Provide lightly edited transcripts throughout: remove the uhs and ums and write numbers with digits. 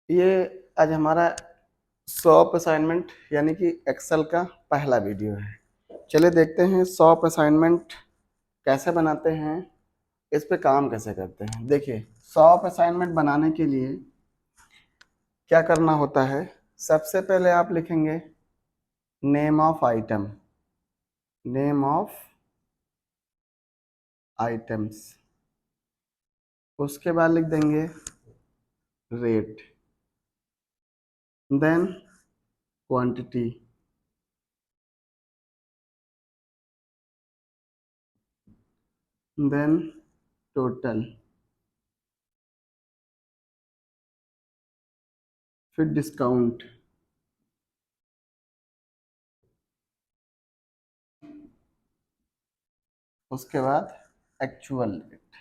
ये आज हमारा सॉप असाइनमेंट यानी कि एक्सेल का पहला वीडियो है। चलिए देखते हैं सॉप असाइनमेंट कैसे बनाते हैं, इस पे काम कैसे करते हैं। देखिए, सॉप असाइनमेंट बनाने के लिए क्या करना होता है। सबसे पहले आप लिखेंगे name of item, name of items. उसके बाद लिख देंगे rate, then quantity, then total, फिर डिस्काउंट, उसके बाद actual rate,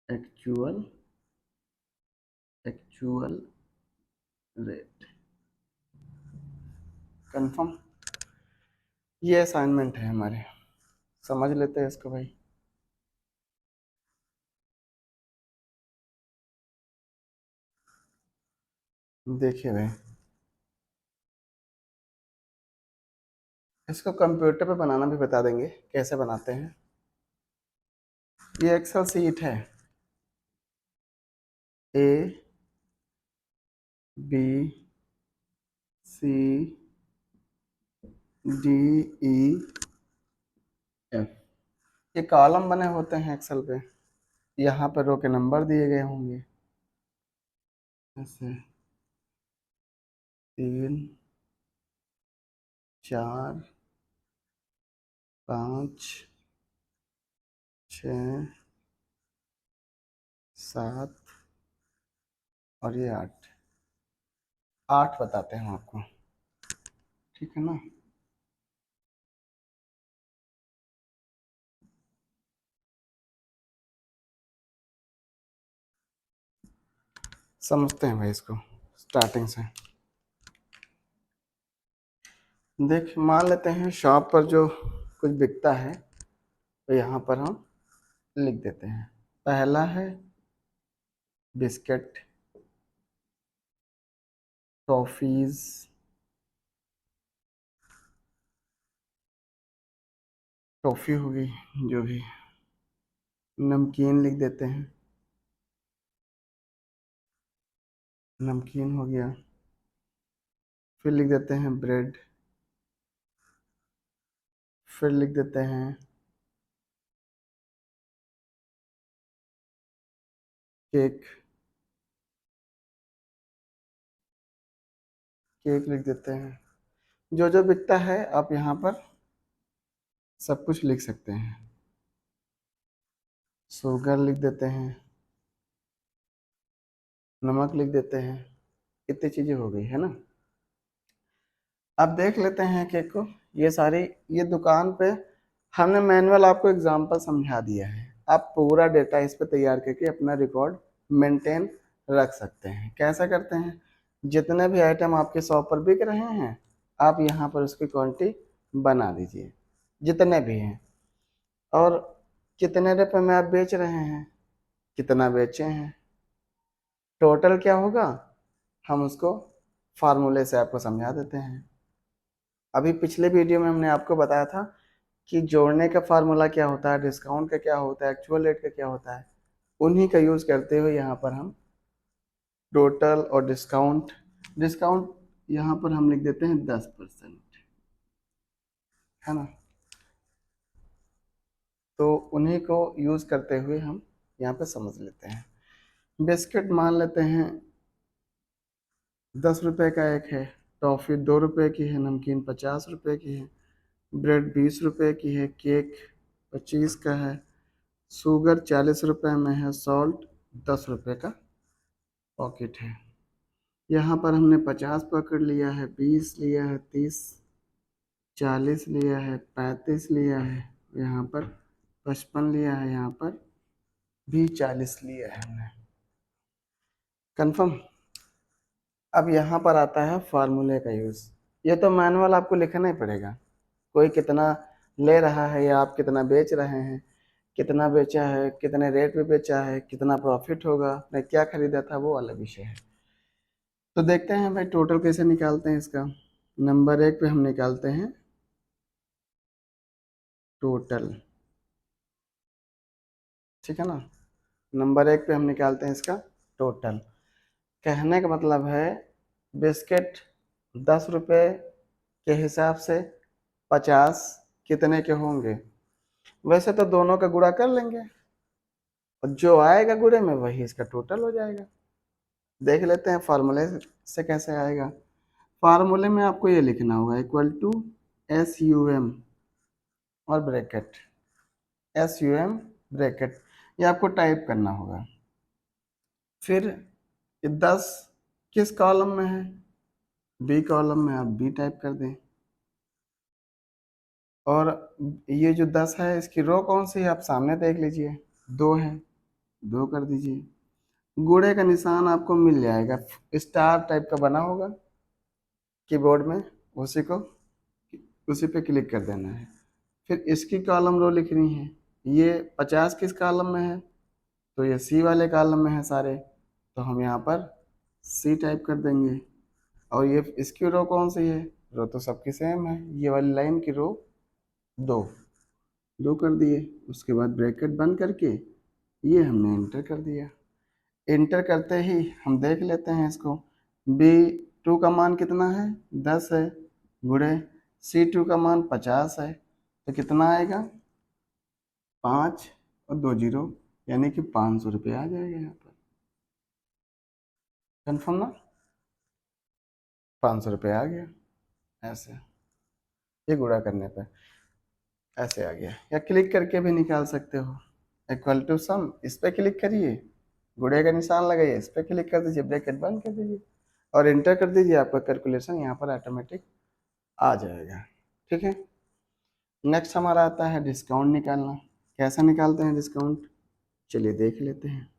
actual actual rate. Confirm. ये असाइनमेंट है हमारे, समझ लेते हैं इसको भाई। देखिए भाई, इसको कंप्यूटर पे बनाना भी बता देंगे कैसे बनाते हैं। ये एक्सेल सीट है, A B C D E F, ये कॉलम बने होते हैं एक्सेल पे। यहाँ पर रो के नंबर दिए गए होंगे, ऐसे 3 4 5 6 7 और ये 8 8 बताते हैं आपको, ठीक है ना। समझते हैं भाई इसको स्टार्टिंग से। देख, मान लेते हैं शॉप पर जो कुछ बिकता है तो यहाँ पर हम लिख देते हैं। पहला है बिस्किट, टॉफीज, टॉफी होगी जो भी, नमकीन लिख देते हैं, नमकीन हो गया। फिर लिख देते हैं ब्रेड, फिर लिख देते हैं केक, केक लिख देते हैं। जो जो बिकता है आप यहाँ पर सब कुछ लिख सकते हैं। शुगर लिख देते हैं, नमक लिख देते हैं। इतनी चीज़ें हो गई है ना। अब देख लेते हैं केक को। ये सारी, ये दुकान पे हमने मैनुअल आपको एग्जांपल समझा दिया है। आप पूरा डेटा इस पे तैयार करके अपना रिकॉर्ड मेंटेन रख सकते हैं। कैसा करते हैं, जितने भी आइटम आपके शॉप पर बिक रहे हैं आप यहाँ पर उसकी क्वांटिटी बना दीजिए, जितने भी हैं, और कितने रुपए में आप बेच रहे हैं, कितना बेचे हैं, टोटल क्या होगा, हम उसको फार्मूले से आपको समझा देते हैं। अभी पिछले वीडियो में हमने आपको बताया था कि जोड़ने का फार्मूला क्या होता है, डिस्काउंट का क्या होता है, एक्चुअल रेट का क्या होता है। उन्हीं का यूज़ करते हुए यहाँ पर हम टोटल और डिस्काउंट, डिस्काउंट यहाँ पर हम लिख देते हैं 10%, है ना। तो उन्हीं को यूज़ करते हुए हम यहाँ पे समझ लेते हैं। बिस्किट मान लेते हैं 10 रुपए का एक है, टॉफ़ी 2 रुपए की है, नमकीन 50 रुपए की है, ब्रेड 20 रुपए की है, केक 25 का है, शुगर 40 रुपए में है, सॉल्ट 10 रुपए का पॉकेट है। यहाँ पर हमने 50 पकड़ लिया है, 20 लिया है, 30, 40 लिया है, 35 लिया है, यहाँ पर 55 लिया है, यहाँ पर भी 40 लिया है हमने। कंफर्म। अब यहाँ पर आता है फार्मूले का यूज़। ये तो मैनुअल आपको लिखना ही पड़ेगा, कोई कितना ले रहा है या आप कितना बेच रहे हैं कितना बेचा है, कितने रेट पे बेचा है, कितना प्रॉफिट होगा, आपने क्या खरीदा था, वो वाला विषय है। तो देखते हैं भाई टोटल कैसे निकालते हैं इसका। नंबर 1 पे हम निकालते हैं टोटल, ठीक है ना। नंबर 1 पे हम निकालते हैं इसका टोटल। कहने का मतलब है बिस्किट 10 रुपये के हिसाब से 50 कितने के होंगे। वैसे तो दोनों का गुणा कर लेंगे और जो आएगा गुणे में वही इसका टोटल हो जाएगा। देख लेते हैं फार्मूले से कैसे आएगा। फार्मूले में आपको ये लिखना होगा इक्वल टू SUM और ब्रैकेट, SUM ब्रैकेट, ये आपको टाइप करना होगा। फिर 10 किस कॉलम में है, बी कॉलम में, आप बी टाइप कर दें। और ये जो 10 है इसकी रो कौन सी है, आप सामने देख लीजिए, 2 है, 2 कर दीजिए। गुणे का निशान आपको मिल जाएगा, स्टार टाइप का बना होगा कीबोर्ड में, उसी पे क्लिक कर देना है। फिर इसकी कॉलम रो लिखनी है। ये 50 किस कॉलम में है, तो ये सी वाले कॉलम में है सारे, तो हम यहाँ पर सी टाइप कर देंगे। और ये इसकी रो कौन सी है, रो तो सबकी सेम है, ये वाली लाइन की रो 2, 2 कर दिए। उसके बाद ब्रैकेट बंद करके ये हमने इंटर कर दिया। इंटर करते ही हम देख लेते हैं इसको, B2 का मान कितना है, 10 है, गुणे C2 का मान 50 है, तो कितना आएगा 5 और 2 जीरो, यानी कि 500 रुपये आ जाएगा यहाँ पर। कन्फर्म ना, 500 रुपये आ गया ऐसे, ये गुणा करने पे ऐसे आ गया। या क्लिक करके भी निकाल सकते हो, इक्वल टू सम, इस पे क्लिक करिए, गुणे का निशान लगाइए, इस पे क्लिक कर दीजिए, ब्रैकेट बंद कर दीजिए और इंटर कर दीजिए, आपका कैलकुलेशन यहाँ पर ऑटोमेटिक आ जाएगा। ठीक है। नेक्स्ट हमारा आता है डिस्काउंट निकालना। कैसे निकालते हैं डिस्काउंट, चलिए देख लेते हैं।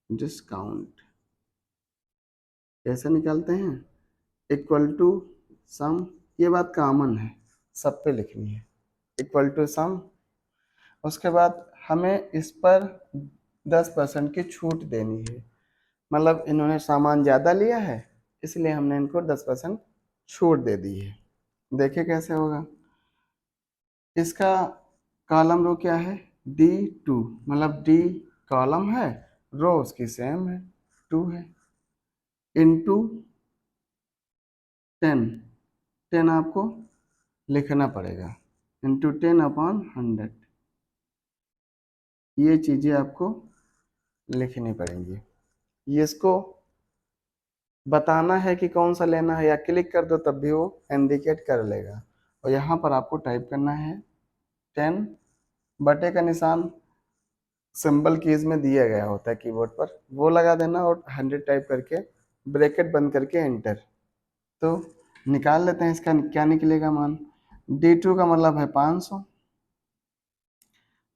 डिस्काउंट कैसे निकालते हैं, इक्वल टू सम, ये बात कॉमन है, सब पे लिखनी है, इक्वल टू सम। उसके बाद हमें इस पर 10% की छूट देनी है, मतलब इन्होंने सामान ज़्यादा लिया है इसलिए हमने इनको 10% छूट दे दी है। देखिए कैसे होगा। इसका कॉलम रो क्या है, D2, मतलब D कॉलम है, रो उसकी सेम है 2 है, इंटू 10, 10 आपको लिखना पड़ेगा, इंटू 10/100, ये चीज़ें आपको लिखनी पड़ेंगी। ये इसको बताना है कि कौन सा लेना है, या क्लिक कर दो तब भी वो इंडिकेट कर लेगा। और यहाँ पर आपको टाइप करना है 10, बटे का निशान सिंबल कीज में दिया गया होता है कीबोर्ड पर, वो लगा देना और 100 टाइप करके ब्रैकेट बंद करके एंटर। तो निकाल लेते हैं इसका क्या निकलेगा मान। D2 का मतलब है 500,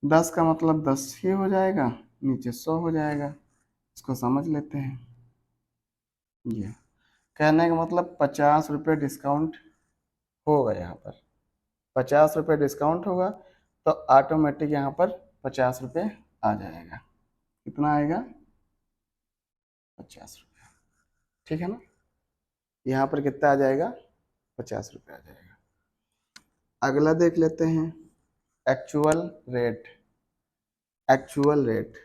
10 का मतलब 10 ही हो जाएगा, नीचे 100 हो जाएगा, इसको समझ लेते हैं। ये कहने का मतलब 50 रुपये डिस्काउंट होगा, यहाँ पर 50 रुपये डिस्काउंट होगा, तो ऑटोमेटिक यहाँ पर 50 रुपये आ जाएगा। कितना आएगा, 50 रुपये, ठीक है ना। यहाँ पर कितना आ जाएगा, 50 रुपये आ जाएगा। अगला देख लेते हैं actual rate. Actual rate,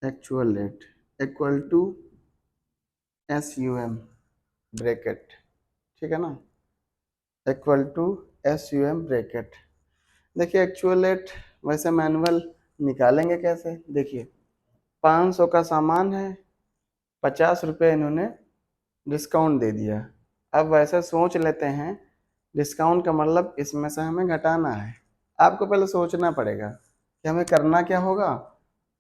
actual rate equal to SUM bracket, ठीक है ना, इक्वल टू SUM ब्रैकेट। देखिए एक्चुअल रेट वैसे मैनुअल निकालेंगे कैसे, देखिए 500 का सामान है, 50 रुपये इन्होंने डिस्काउंट दे दिया। अब वैसे सोच लेते हैं, डिस्काउंट का मतलब इसमें से हमें घटाना है। आपको पहले सोचना पड़ेगा कि हमें करना क्या होगा,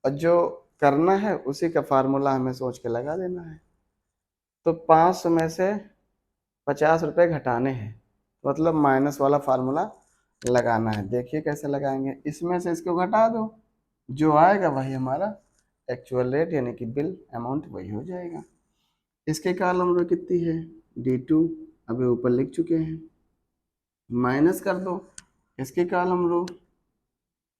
और जो करना है उसी का फार्मूला हमें सोच के लगा देना है। तो 500 में से 50 रुपये घटाने हैं, मतलब माइनस वाला फार्मूला लगाना है। देखिए कैसे लगाएंगे, इसमें से इसको घटा दो, जो आएगा वही हमारा एक्चुअल रेट यानी कि बिल अमाउंट वही हो जाएगा। इसके कॉलम रो कितनी है, D2, अभी ऊपर लिख चुके हैं, माइनस कर दो इसकी कॉलम रो,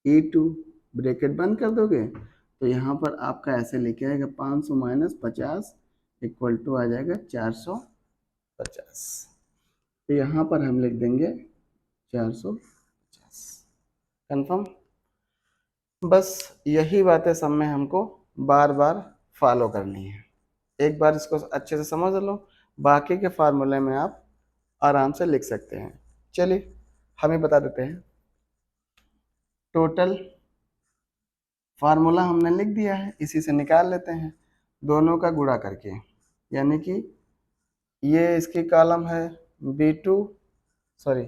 E2 ब्रैकेट बंद कर दोगे तो यहाँ पर आपका ऐसे लिखे आएगा 500 माइनस 50 इक्वल टू आ जाएगा 450। तो यहाँ पर हम लिख देंगे 450। कन्फर्म। बस यही बातें सब में हमको बार बार फॉलो करनी है। एक बार इसको अच्छे से समझ लो, बाकी के फार्मूले में आप आराम से लिख सकते हैं। चलिए हम ही बता देते हैं। टोटल फार्मूला हमने लिख दिया है, इसी से निकाल लेते हैं दोनों का गुणा करके। यानी कि ये इसकी कॉलम है B2 सॉरी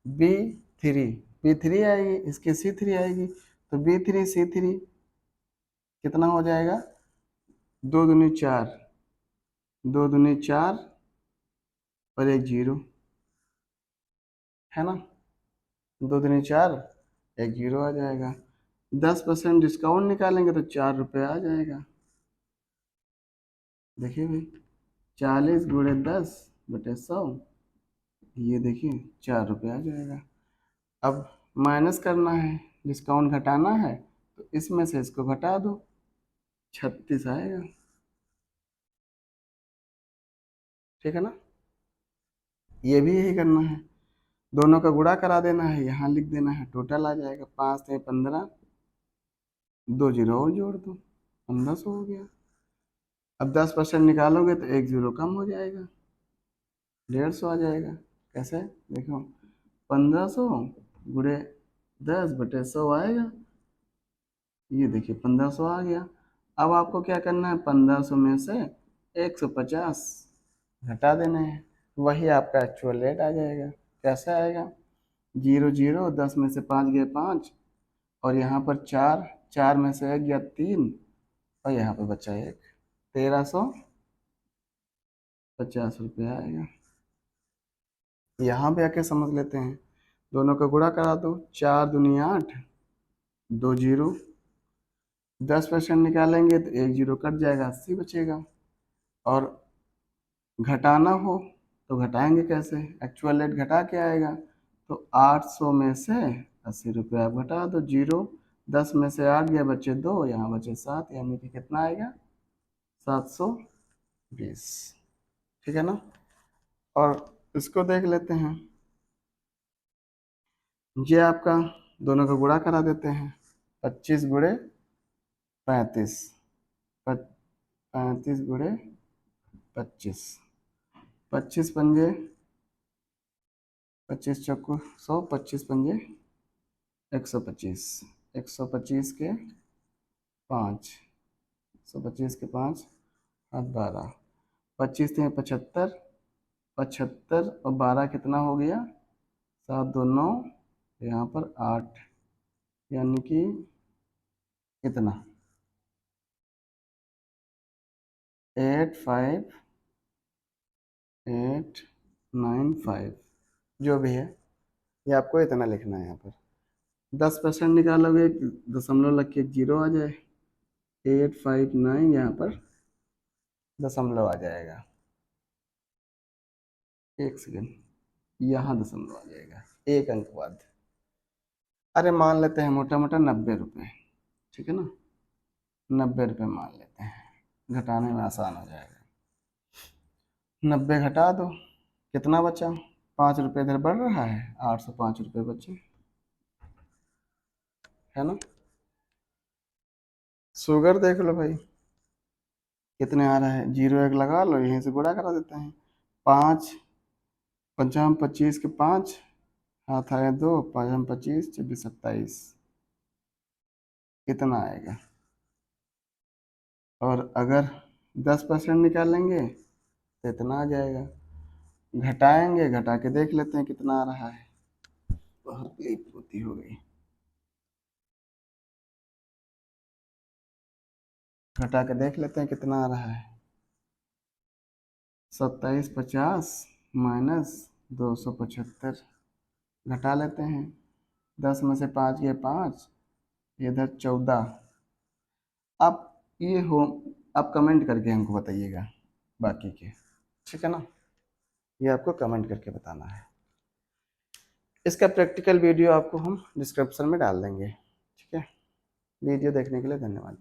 B3 आएगी, इसकी C3 आएगी। तो B3 C3 कितना हो जाएगा, 2 दूनी 4, 2 दूनी 4 और 1 0 है ना, 2 दूनी 4 1 0 आ जाएगा। 10% डिस्काउंट निकालेंगे तो 4 रुपये आ जाएगा। देखिए भाई 40 गुणे 10 बटे 100, ये देखिए 4 रुपये आ जाएगा। अब माइनस करना है, डिस्काउंट घटाना है, तो इसमें से इसको घटा दो, 36 आएगा। ठीक है ना, ये भी यही करना है, दोनों का गुणा करा देना है, यहाँ लिख देना है, टोटल आ जाएगा 5 से 15, 2 जीरो और जोड़ दो, 1500 हो गया। अब 10% निकालोगे तो 1 जीरो कम हो जाएगा, 150 आ जाएगा। कैसे, देखो 1500 गुणे 10 बटे 100 आएगा, ये देखिए 1500 आ गया। अब आपको क्या करना है, 1500 में से 150 घटा देना है, वही आपका एक्चुअल रेट आ जाएगा। कैसे आएगा, 0 0, 10 में से 5 गया 5, और यहाँ पर 4, 4 में से 1 गया 3, और यहाँ पर बचा 1, 1350 रुपये आएगा। यहाँ पे आके समझ लेते हैं, दोनों का गुणा करा दो, 4 दूनी 8, 2 जीरो, 10% निकालेंगे तो 1 जीरो कट जाएगा, 80 बचेगा। और घटाना हो तो घटाएंगे कैसे, एक्चुअल रेट घटा के आएगा, तो 800 में से 80 रुपये आप घटा दो, जीरो, 10 में से 8 गया बचे 2, यहाँ बचे 7, यानी कि कितना आएगा, 720। ठीक है ना। और इसको देख लेते हैं, ये आपका दोनों का गुणा करा देते हैं, 25 गुणे 35, 35 गुणे 25, 25 पंजे 25 चौको 100, 25 पंजे 125, 125 के 5, 125 के 5 और 12, 25 थे 75, 75 और 12 कितना हो गया, 7 2 9, यहाँ पर 8, यानी कि कितना, 85895, जो भी है ये आपको इतना लिखना है। यहाँ पर 10% निकालोगे, दशमलव लग के 1 जीरो आ जाए, 859, यहाँ पर दशमलव आ जाएगा, 1 सेकेंड, यहाँ दशमलव आ जाएगा, 1 अंक बाद। अरे मान लेते हैं मोटा मोटा 90 रुपये, ठीक है ना, 90 रुपये मान लेते हैं, घटाने में आसान हो जाएगा। 90 घटा दो, कितना बचा, 5 रुपये इधर बढ़ रहा है, 805 रुपये बचे, है ना। शुगर देख लो भाई कितने आ रहा है, 0 1 लगा लो, यहीं से गुणा करा देते हैं, 5 पंचाम 25 के 5, हाथ आए 2, 5 25, 26 27, कितना आएगा। और अगर 10% निकालेंगे तो इतना आ जाएगा, घटाएंगे, घटा के देख लेते हैं कितना आ रहा है, बहुत लीप होती हो गई, घटा के देख लेते हैं कितना आ रहा है, 2750 माइनस 275, घटा लेते हैं, 10 में से 5 गए 5, इधर 14। आप ये हो, आप कमेंट करके हमको बताइएगा बाकी के, ठीक है ना, ये आपको कमेंट करके बताना है। इसका प्रैक्टिकल वीडियो आपको हम डिस्क्रिप्शन में डाल देंगे। ठीक है, वीडियो देखने के लिए धन्यवाद।